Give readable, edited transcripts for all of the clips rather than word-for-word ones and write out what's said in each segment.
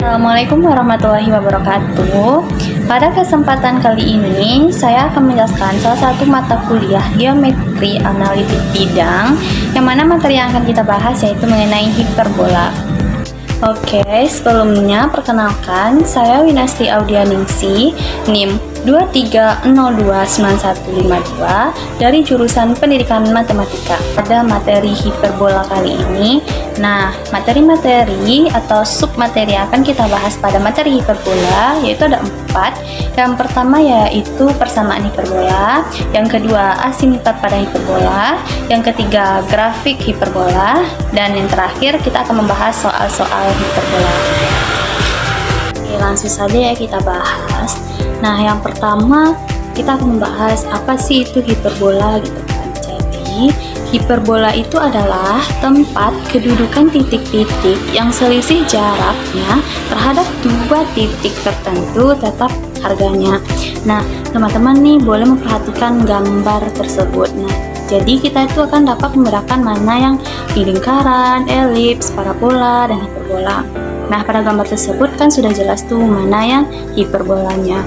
Assalamualaikum warahmatullahi wabarakatuh. Pada kesempatan kali ini, saya akan menjelaskan salah satu mata kuliah geometri analitik bidang, yang mana materi yang akan kita bahas yaitu mengenai hiperbola. Oke, sebelumnya perkenalkan, saya Winasti Audianingsi, NIM 23029152 dari jurusan Pendidikan Matematika. Pada materi hiperbola kali ini, materi-materi atau submateri yang akan kita bahas pada materi hiperbola yaitu ada 4. Yang pertama yaitu persamaan hiperbola, yang kedua asinitat pada hiperbola, yang ketiga grafik hiperbola, dan yang terakhir kita akan membahas soal-soal hiperbola. Oke, langsung saja ya kita bahas. Nah, yang pertama kita akan membahas apa sih itu hiperbola gitu kan. Jadi, hiperbola itu adalah tempat kedudukan titik-titik yang selisih jaraknya terhadap dua titik tertentu tetap harganya. Nah, teman-teman nih boleh memperhatikan gambar tersebut. Nah, jadi kita itu akan dapat membedakan mana yang di lingkaran, elips, parabola, dan hiperbola. Nah, pada gambar tersebut kan sudah jelas tuh mana yang hiperbolanya.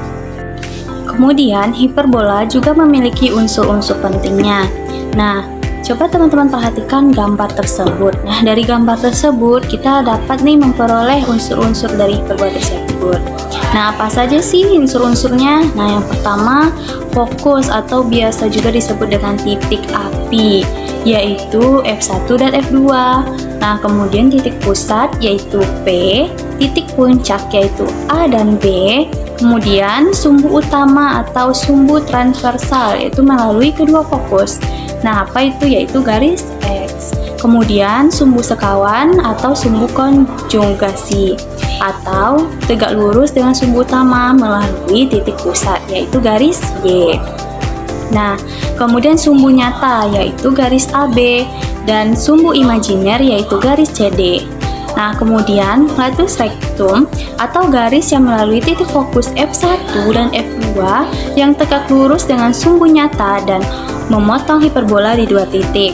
Kemudian, hiperbola juga memiliki unsur-unsur pentingnya. Nah, coba teman-teman perhatikan gambar tersebut. Nah, dari gambar tersebut kita dapat nih memperoleh unsur-unsur dari hiperbola tersebut. Nah, apa saja sih unsur-unsurnya? Nah, yang pertama, fokus atau biasa juga disebut dengan titik api, yaitu F1 dan F2. Nah, kemudian titik pusat yaitu P, titik puncak yaitu A dan B, kemudian sumbu utama atau sumbu transversal yaitu melalui kedua fokus. Nah, apa itu? Yaitu garis X. Kemudian sumbu sekawan atau sumbu konjugasi, atau tegak lurus dengan sumbu utama melalui titik pusat yaitu garis Y. Nah, kemudian sumbu nyata yaitu garis AB, dan sumbu imajiner yaitu garis CD. Nah, kemudian latus rectum atau garis yang melalui titik fokus F1 dan F2 yang tegak lurus dengan sumbu nyata dan memotong hiperbola di dua titik.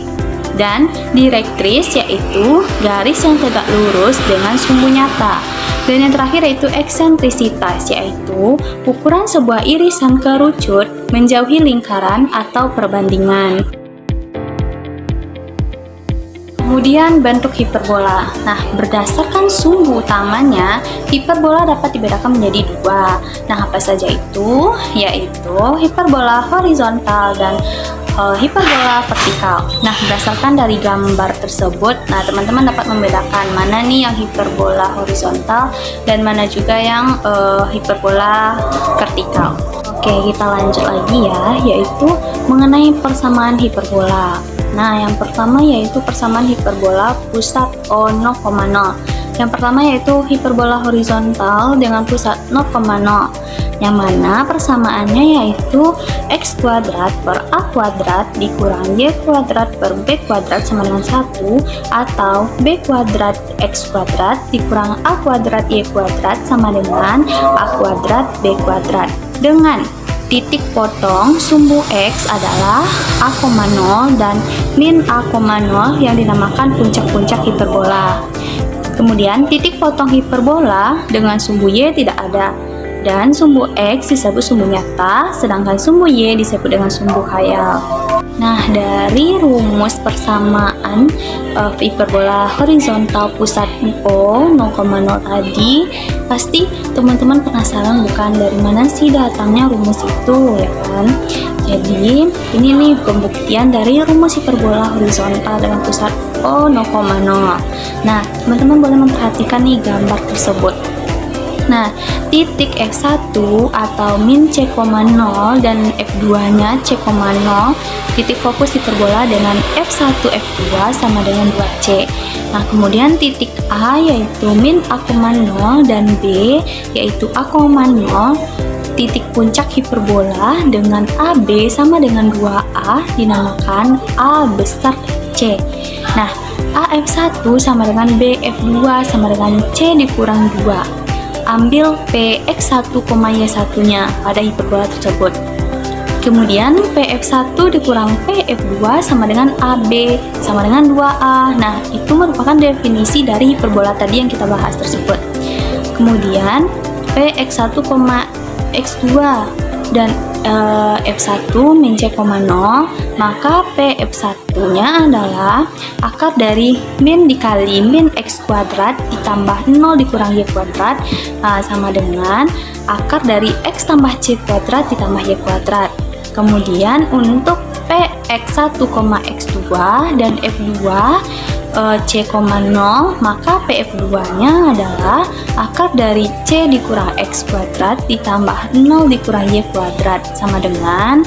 Dan direktris yaitu garis yang tegak lurus dengan sumbu nyata. Dan yang terakhir yaitu eksentrisitas, yaitu ukuran sebuah irisan kerucut menjauhi lingkaran atau perbandingan. Kemudian bentuk hiperbola. Nah, berdasarkan sumbu utamanya, hiperbola dapat dibedakan menjadi dua. Nah, apa saja itu? Yaitu hiperbola horizontal dan hiperbola vertikal. Nah, berdasarkan dari gambar tersebut, teman-teman dapat membedakan mana nih yang hiperbola horizontal dan mana juga yang hiperbola vertikal. Oke, kita lanjut lagi ya, yaitu mengenai persamaan hiperbola. Nah, yang pertama yaitu persamaan hiperbola pusat O0,0. Yang pertama yaitu hiperbola horizontal dengan pusat 0,0. Yang mana persamaannya yaitu x kuadrat per a kuadrat dikurang y kuadrat per b kuadrat sama dengan 1, atau b kuadrat x kuadrat dikurang a kuadrat y kuadrat sama dengan a kuadrat b kuadrat. Dengan titik potong sumbu X adalah A,0 dan min A,0 yang dinamakan puncak-puncak hiperbola. Kemudian titik potong hiperbola dengan sumbu Y tidak ada, dan sumbu X disebut sumbu nyata, sedangkan sumbu Y disebut dengan sumbu khayal. Nah, dari rumus persamaan hiperbola horizontal pusat O 0,0 tadi, pasti teman-teman penasaran bukan dari mana sih datangnya rumus itu, ya kan? Jadi, ini nih pembuktian dari rumus hiperbola horizontal dengan pusat O 0,0. Nah, teman-teman boleh memperhatikan nih gambar tersebut. Nah, titik F1 atau min C,0 dan F2-nya C,0, titik fokus hiperbola dengan F1, F2 sama dengan 2C. Nah, kemudian titik A yaitu min A,0 dan B yaitu A,0, titik puncak hiperbola dengan AB sama dengan 2A dinamakan A besar C. Nah, AF1 sama dengan BF2 sama dengan C dikurang 2. Ambil PX1, Y1-nya pada hiperbola tersebut. Kemudian PF1 dikurang PF2 sama dengan AB sama dengan 2A. Nah, itu merupakan definisi dari hiperbola tadi yang kita bahas tersebut. Kemudian Px1, x2 dan F1 min C, 0, maka Pf1 nya adalah akar dari min dikali min X kuadrat ditambah 0 dikurang Y kuadrat sama dengan akar dari X tambah C kuadrat ditambah Y kuadrat. Kemudian untuk Px1, x2 dan F2 C, 0, maka Pf2 nya adalah akar dari C dikurang X kuadrat ditambah 0 dikurang Y kuadrat sama dengan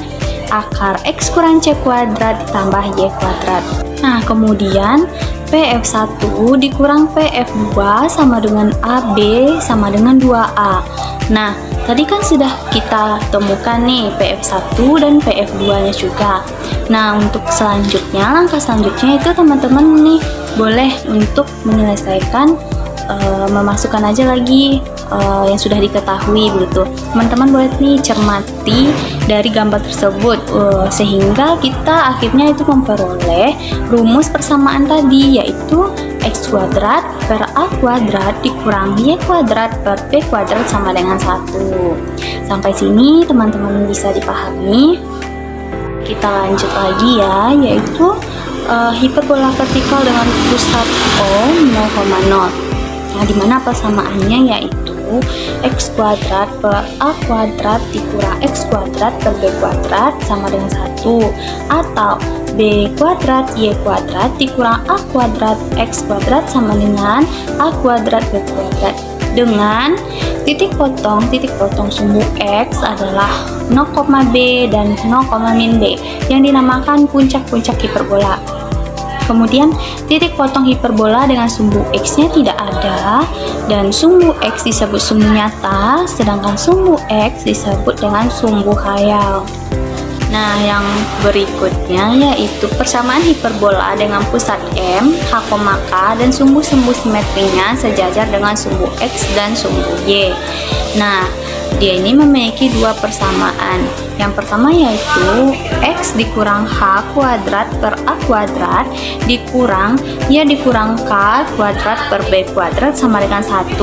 akar X kurang C kuadrat ditambah Y kuadrat. Nah, kemudian Pf1 dikurang Pf2 sama dengan AB sama dengan 2A. Nah, tadi kan sudah kita temukan nih Pf1 dan Pf2 nya juga. Nah, untuk selanjutnya, langkah selanjutnya itu teman-teman nih boleh untuk menyelesaikan memasukkan aja lagi yang sudah diketahui begitu. Teman-teman boleh nih cermati dari gambar tersebut sehingga kita akhirnya itu memperoleh rumus persamaan tadi, yaitu X kuadrat per A kuadrat dikurang Y kuadrat per B kuadrat sama dengan 1. Sampai sini teman-teman bisa dipahami. Kita lanjut lagi ya, yaitu hiperbola vertikal dengan pusat O 0,0. Nah, dimana persamaannya yaitu X kuadrat per A kuadrat dikurang X kuadrat per B kuadrat sama dengan 1, atau B kuadrat Y kuadrat dikurang A kuadrat X kuadrat sama dengan A kuadrat B kuadrat, dengan titik potong sumbu X adalah 0, B dan 0, min B yang dinamakan puncak-puncak hiperbola. Kemudian titik potong hiperbola dengan sumbu X-nya tidak ada dan sumbu X disebut sumbu nyata, sedangkan sumbu X disebut dengan sumbu khayal. Nah, yang berikutnya yaitu persamaan hiperbola dengan pusat M, H, K dan sumbu-sumbu simetrinya sejajar dengan sumbu X dan sumbu Y. Nah, dia ini memiliki dua persamaan. Yang pertama yaitu X dikurang H kuadrat per A kuadrat dikurang Y dikurang K kuadrat per B kuadrat sama dengan 1,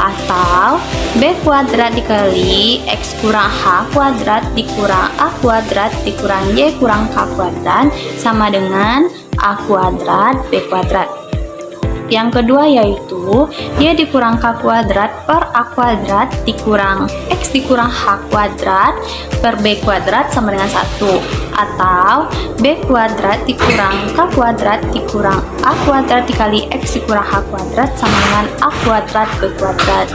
atau B kuadrat dikali X kurang H kuadrat dikurang A kuadrat dikurang Y kurang K kuadrat sama dengan A kuadrat B kuadrat. Yang kedua yaitu Y dikurang K kuadrat per A kuadrat dikurang X dikurang H kuadrat per B kuadrat sama dengan 1, atau B kuadrat dikurang K kuadrat dikurang A kuadrat dikali X dikurang H kuadrat sama dengan A kuadrat B kuadrat.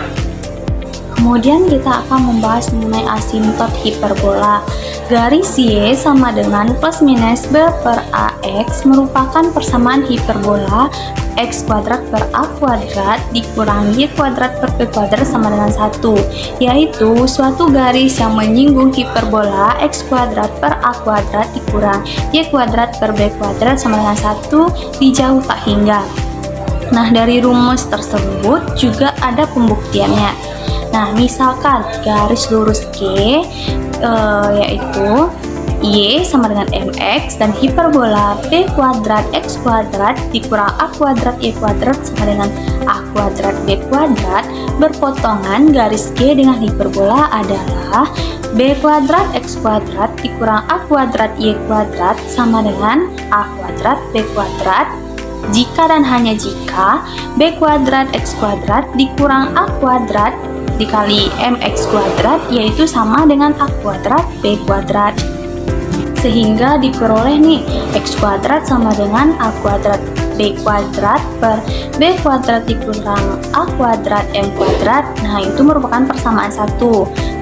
Kemudian kita akan membahas mengenai asimtot hiperbola. Garis Y sama dengan plus minus B per AX merupakan persamaan hiperbola X kuadrat per A kuadrat dikurang Y kuadrat per B kuadrat sama dengan 1, yaitu suatu garis yang menyinggung hiperbola X kuadrat per A kuadrat dikurang Y kuadrat per B kuadrat sama dengan 1 dijauh tak hingga. Nah, dari rumus tersebut juga ada pembuktiannya. Nah, misalkan garis lurus G yaitu Y sama dengan MX dan hiperbola B kuadrat X kuadrat dikurang A kuadrat Y kuadrat sama dengan A kuadrat B kuadrat berpotongan garis G dengan hiperbola adalah B kuadrat X kuadrat dikurang A kuadrat Y kuadrat sama dengan A kuadrat B kuadrat jika dan hanya jika B kuadrat X kuadrat dikurang A kuadrat dikali MX kuadrat yaitu sama dengan A kuadrat B kuadrat, sehingga diperoleh nih X kuadrat sama dengan A kuadrat B kuadrat per B kuadrat dikurang A kuadrat M kuadrat. Nah, itu merupakan persamaan 1.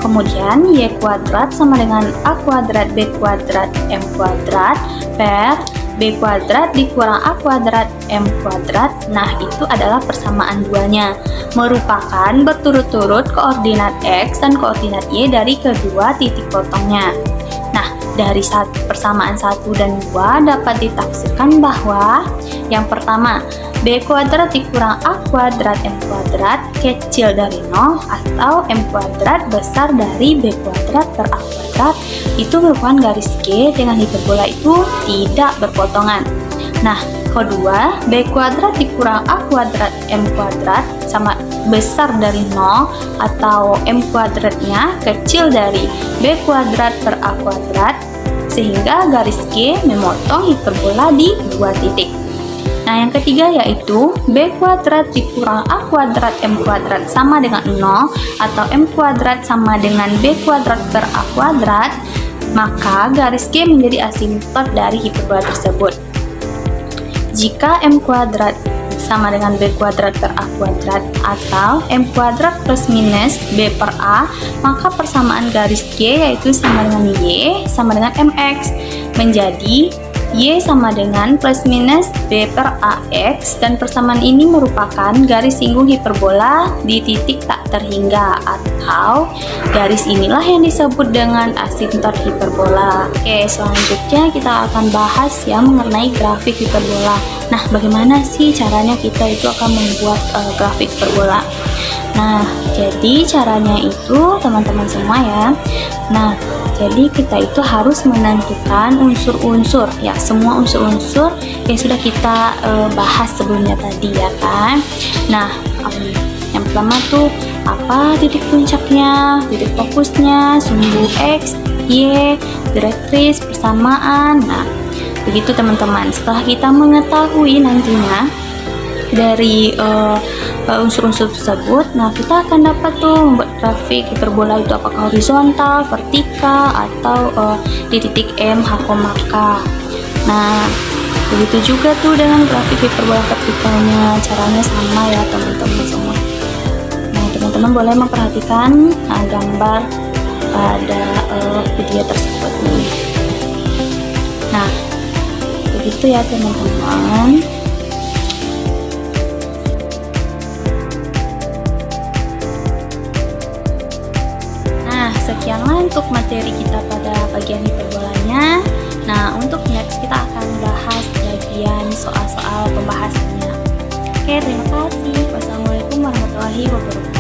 Kemudian Y kuadrat sama dengan A kuadrat B kuadrat M kuadrat per B kuadrat dikurang A kuadrat M kuadrat. Nah, itu adalah persamaan duanya, merupakan berturut-turut koordinat X dan koordinat Y dari kedua titik potongnya. Nah, dari persamaan 1 dan 2 dapat ditafsirkan bahwa yang pertama, B kuadrat dikurang A kuadrat M kuadrat kecil dari 0 atau M kuadrat besar dari B kuadrat per A kuadrat itu merupakan garis G dengan hiperbola itu tidak berpotongan. Nah, kedua, B kuadrat dikurang A kuadrat M kuadrat sama besar dari 0 atau M kuadratnya kecil dari B kuadrat per A kuadrat, sehingga garis G memotong hiperbola di 2 titik. Nah, yang ketiga yaitu B kuadrat dikurang A kuadrat M kuadrat sama dengan 0 atau M kuadrat sama dengan B kuadrat per A kuadrat, maka garis G menjadi asimptot dari hiperbola tersebut. Jika M kuadrat sama dengan B kuadrat per A kuadrat atau M kuadrat plus minus B per A, maka persamaan garis G yaitu sama dengan Y sama dengan MX, menjadi Y sama dengan plus minus B per AX, dan persamaan ini merupakan garis singgung hiperbola di titik tak terhingga, atau garis inilah yang disebut dengan asimptot hiperbola. Oke, selanjutnya kita akan bahas yang mengenai grafik hiperbola. Nah, bagaimana sih caranya kita itu akan membuat grafik hiperbola? Nah, jadi caranya itu teman-teman semua ya. Nah, jadi kita itu harus menentukan unsur-unsur ya, semua unsur-unsur yang sudah kita bahas sebelumnya tadi ya kan. Nah, yang pertama tuh apa titik puncaknya, titik fokusnya, sumbu X, Y, direktris, persamaan. Nah, begitu teman-teman. Setelah kita mengetahui nantinya dari unsur-unsur tersebut, nah kita akan dapat tuh membuat grafik hiperbola itu apakah horizontal, vertikal, atau di titik M, H, K. Nah, begitu juga tuh dengan grafik hiperbola vertikalnya, caranya sama ya teman-teman semua. Nah, teman-teman boleh memperhatikan gambar pada video tersebut nih. Nah, begitu ya teman-teman. Sekianlah untuk materi kita pada bagian hiperbolanya. Nah, untuk next kita akan bahas bagian soal-soal pembahasannya. Oke, terima kasih. Wassalamualaikum warahmatullahi wabarakatuh.